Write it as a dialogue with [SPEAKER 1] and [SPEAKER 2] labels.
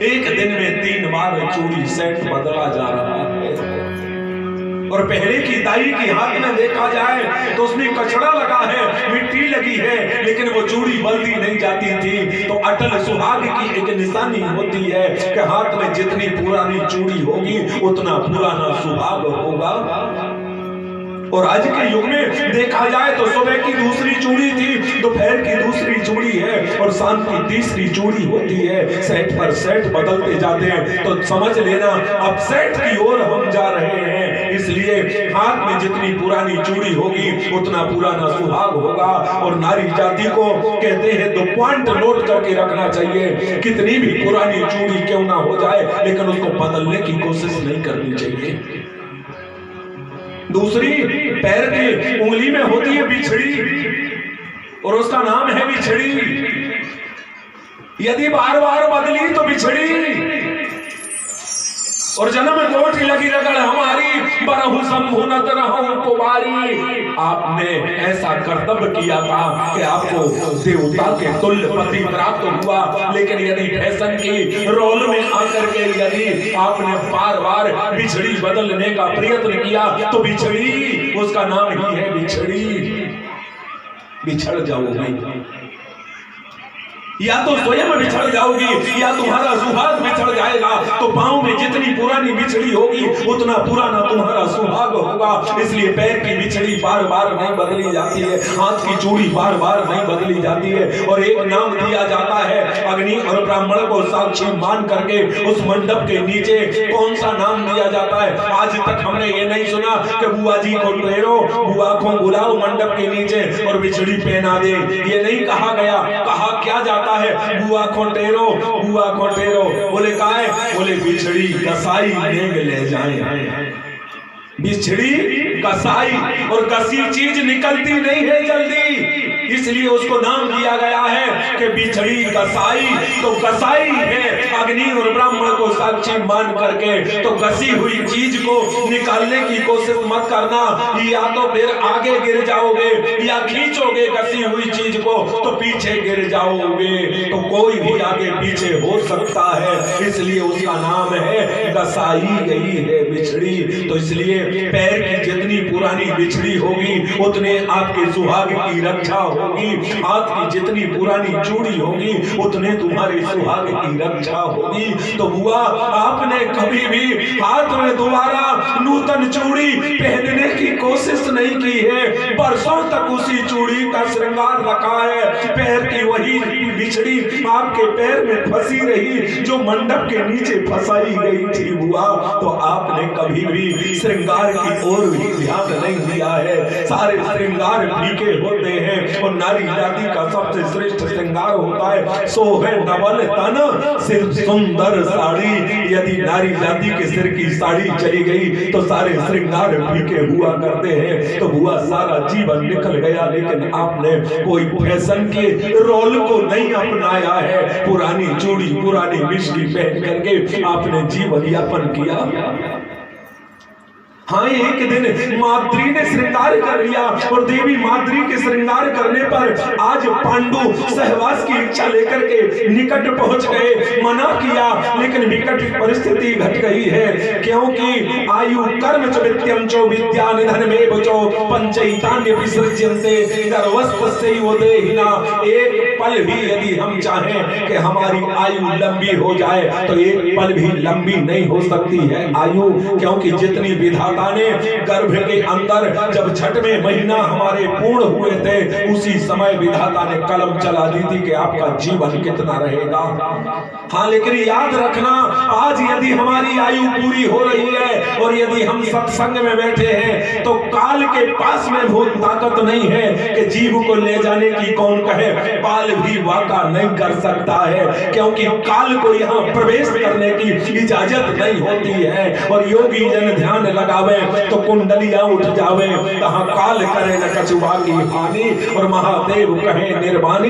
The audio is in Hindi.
[SPEAKER 1] एक दिन में 3 बार चूड़ी सेट बदला जा रहा है। और पहले की दाई की हाथ में देखा जाए तो उसमें कचड़ा लगा है, मिट्टी लगी है, लेकिन वो चूड़ी बदली नहीं जाती थी। तो अटल सुहाग की एक निशानी होती है कि हाथ में जितनी पुरानी चूड़ी होगी उतना पुराना सुहाग होगा। और आज के युग में देखा जाए तो सुबह की दूसरी चूड़ी थी, दोपहर की दूसरी चूड़ी है और शाम की तीसरी चूड़ी होती है। सेट पर सेट बदलते जाते हैं, तो समझ लेना अब सेट की ओर हम जा रहे हैं। इसलिए हाथ में जितनी पुरानी चूड़ी होगी उतना पुराना सुहाग होगा। और नारी जाति को कहते हैं 2 पॉइंट नोट करके रखना चाहिए, कितनी भी पुरानी चूड़ी क्यों ना हो जाए लेकिन उसको बदलने की कोशिश नहीं करनी चाहिए। दूसरी, पैर की उंगली में होती है बिछड़ी और उसका नाम है बिछड़ी। यदि बार बार बदली तो बिछड़ी और जन्म कोटि लगी रगड़ हमारी, बरहु संभुनत रहूं कुमारी। आपने ऐसा कर्तव्य किया था कि आपको देवता के तुल्य पति प्राप्त हुआ, लेकिन यदि फैशन की रोल में आकर के यदि आपने बार बार बिछड़ी बदलने का प्रयत्न किया तो बिछड़ी, उसका नाम ही है बिछड़ी। बिछड़ जाओगे, या तो स्वयं बिछड़ जाओगी या तुम्हारा सुहाग बिछड़ जाएगा। तो पांव में जितनी पुरानी बिछड़ी होगी उतना पुराना तुम्हारा सुहाग होगा। इसलिए पैर की बिछड़ी बार बार नहीं बदली जाती है, हाथ की चूड़ी बार बार नहीं बदली जाती है। और एक नाम दिया जाता है अग्नि और ब्राह्मण को साक्षी मान करके उस मंडप के नीचे कौन सा नाम दिया जाता है। आज तक हमने ये नहीं सुना कि बुआ जी को ठहरो, बुआ को बुलाओ मंडप के नीचे और बिछड़ी पहना दे, ये नहीं कहा गया। कहा क्या जाता है, बुआ खोटेरो, बुआ खोटेरो। बोले का है, बोले बिछड़ी कसाई नेग ले जाए। बिछड़ी कसाई, और कसी चीज निकलती नहीं है जल्दी, इसलिए उसको नाम दिया गया है कि बिछड़ी कसाई। तो कसाई है अग्नि और ब्राह्मण को साक्षी मान करके, तो कसी हुई चीज को निकालने की कोशिश मत करना, या तो फिर आगे गिर जाओगे या खींचोगे कसी हुई चीज को तो पीछे गिर जाओगे। तो कोई भी आगे पीछे हो सकता है, इसलिए उसका नाम है कसाई गई है बिछड़ी। तो इसलिए पैर की जितनी पुरानी बिछड़ी होगी उतने आपके सुहाग की रक्षा होगी, हाथ की जितनी पुरानी चूड़ी होगी उतने तुम्हारे सुहाग की रक्षा होगी। तो बुआ आपने कभी भी हाथ में दोबारा नूतन चूड़ी पहनने की कोशिश नहीं की है, बरसों तक उसी चूड़ी का श्रृंगार रखा है। पैर की वही बिछड़ी आपके पैर में फंसी रही जो मंडप के नीचे फंसाई गई थी बुआ। तो आपने कभी भी श्रृंगार की ओर भी ध्यान नहीं दिया है। सारे श्रृंगार फीके होते हैं और नारी जाति का सबसे श्रेष्ठ श्रृंगार होता है सोहे नवल तन सिर सुंदर साड़ी। यदि नारी जाति के सिर की साड़ी चली गई तो सारे श्रृंगार फीके हुआ करते हैं। तो हुआ सारा जीवन निकल गया, लेकिन आपने कोई फैशन के रोल को नहीं अपनाया है। पुरानी चूड़ी पुरानी बिछड़ी पहन करके आपने जीवन यापन किया। हाँ, एक दिन माद्री ने श्रृंगार कर लिया और देवी माद्री के श्रृंगार करने पर आज पांडु सहवास की इच्छा लेकर के निकट पहुंच गए। मना किया, लेकिन विकट परिस्थिति घट गई है, क्योंकि आयु कर्म च वित्यम चो विद्या निधन में बचो पंचैतान्य विसर्ज्यन्ते गर्वस्वस्यैव देहिना। एक पल भी यदि हम चाहें कि हमारी आयु लंबी हो जाए तो एक पल भी लंबी नहीं हो सकती है आयु, क्योंकि जितनी विधाता ने गर्भ के अंदर जब 6वें महीना हमारे पूर्ण हुए थे उसी समय विधाता ने कलम चला दी थी कि आपका जीवन कितना रहेगा। हाँ, लेकिन याद रखना आज यदि हमारी आयु पूरी हो रही है और यदि हम सत्संग में बैठे हैं तो काल के पास में बहुत ताकत नहीं है कि जीव को ले जाने की कौन कहे। काल भी वाका नहीं कर सकता है, क्योंकि काल को यहाँ प्रवेश करने की इजाजत नहीं होती है। और योगी जन ध्यान लगावे तो कुंडलियां उठ जावे, कहाँ काल करे न कछुआ की हानि और महादेव कहे निर्वाणी।